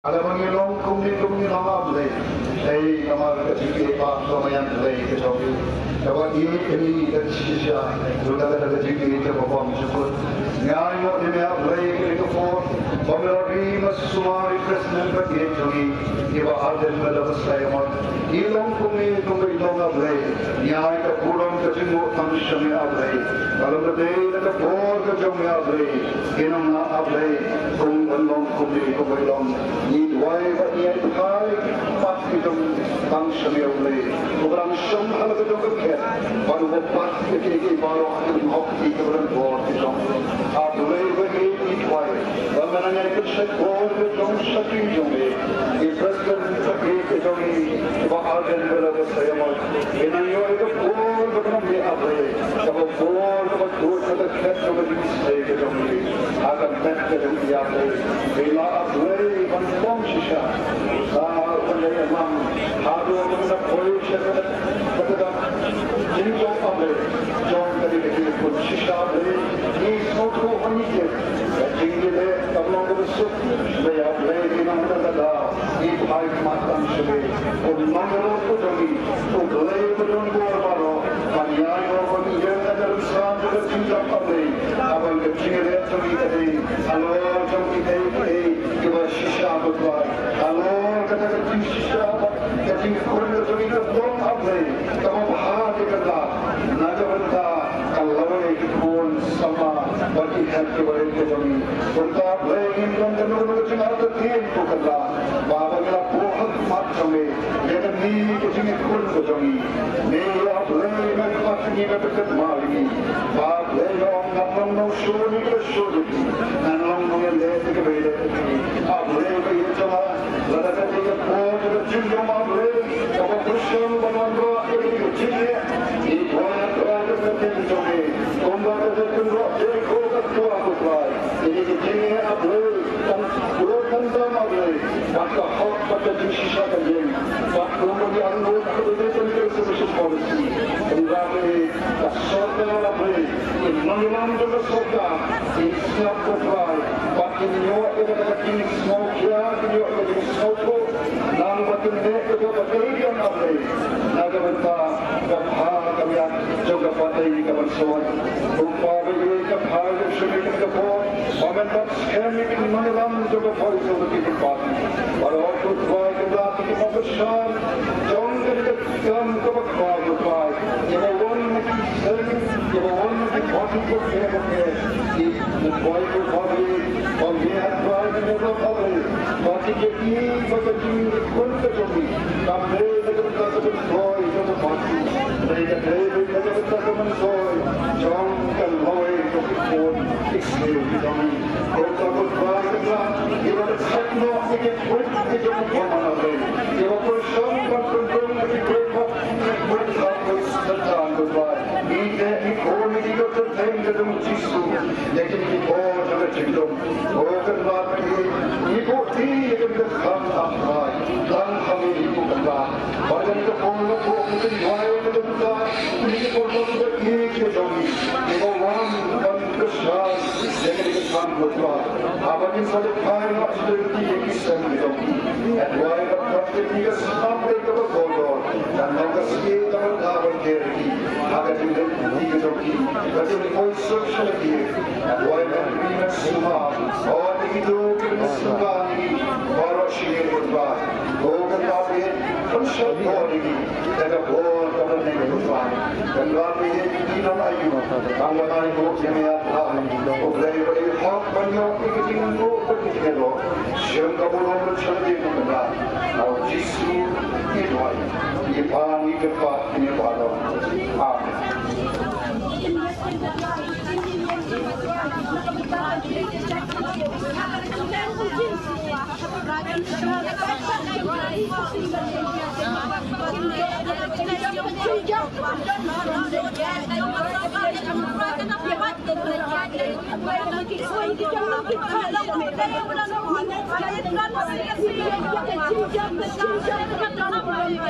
Alam mo yung kung mga blay, ay mga kajiki pa kamayan blay kasabi. Dapat ini dan sisa, sudah ada kajiki itu bapa musuh. Nyai mo ini blay itu for, pemeri mas sumari presiden bagi jogi, iba ada dalam saya mo. Ilong kumi ilong blay, nyai ka pulang kajingo tansya blay. Kalau berdei nak bor kajong blay, inong blay, kung kumi ilong. Ni wai ba ni ai kai pat itong tang shamir le program shom ala ko dong ke baru ko pat ke baru akan hok ki ke bulan bor itong a dulai ba ke ni wai ba mana ngai ko shek bor ke dong shaki jong le i president ke dong ni ba agen bela ko saya ma ina yo ko bor ba ko me abre ka bor ko do ka ke ko ni sai ke dong ni akan tet ke dong ya le ila abre ban Bom shisha, sahar penjaya mam, hadu mana koi shakar, kata jadi jom ambil, jom tadi kita pun shisha beri, ini semua tu hanya je, jadi le, tabung tu besuk, saya beri di mana ada, ini baik macam sebe, और मंगलों को जमी, तो गले बजन को बारो, कन्याई और बनी ये नजर इंसान जो चिंता करे, अब उनके चिंगे जमी करे, अलो जमी करे कि वह शिशा बतवाए, अलो कथा कथिंग शिशा, कथिंग कुरन जमी का दोन अपने, तब वो बाहर निकलता, नजबंता, कल्लवे की कौन समा, बल्कि है कि बड़े के जमी, उनका भय इन लोगों को चिंता तो तीन को करता, बाबा मेरा बहुत मात जमे, लेकिन नी कुछ नहीं कुल को जमी, नहीं आप ले मैं कुछ नहीं मैं बिल्कुल मारेगी, बाप ले लो नमन नो शोनी के शोनी, नमन नो ये ले के बेले आप ले के ये चला, लड़का के ये पोज के चिंजो मार ले, अब खुशियों बनवान रो ये चिंजे, ये बोला तो आगे करते हैं जमे, कुंभा के कुंभा एक हो का तो आपको पाए, ये चिंजे आप ले, तम पूरा तंत्र मार ले, बाका हॉट बाका जिंशिशा का ये Kemudian anggota kebetulan tersebut polisi, kemudian sorte ala beri, mengulang dengan sorta, siap berfly, pakai nyawa kita kini semua kia, nyawa kita semua, nama batin dek kita pakai dia nak beri, naga benta, kapha kami juga pakai kapan soal, rupa beri kapha juga kita pun, momen tak kami mengulang juga polisi untuk kita pakai, walau berfly kita kita bersama. Jom kita dalam kebetulan berfly. Yang awal mesti sering, yang awal mesti bagi berfly. Di berfly berfly, melihat fly dengan berfly. Bagi jadi bagi jadi pun terjadi. Kami kita berfly kita bagi. Mereka kita berfly. Jom kalau itu pun ekspor kami. Kita berfly kita. Kita sekno kita pun kita berfly. Kita bersama. Control the people of the town goodbye. He called me to the thing that I'm teaching. Letting me go to the kingdom. Open up he put tea in the come up high. Long coming he put the bar. But then the phone of the wild of the car. He put on the cake on me. They were one the shot. Then it come goodbye. But inside the time of the tea is sent and why the prophet is not dan mereka sendiri dapat dapat kerja, agar tidak digaji, tapi mereka sukses lagi. Walaupun mereka semua, orang itu kita semua ini baru sihir berubah. Orang tapi konsep orang ini, mereka boleh dapat berubah. Dan kami ini nama ayu, kalau kami boleh menyatakan, boleh berhak banyak kita tinggal berkita lo, siapa boleh bercakap denganเราจิสูที่ไหวที่พานิกปะที่บาลอาเมน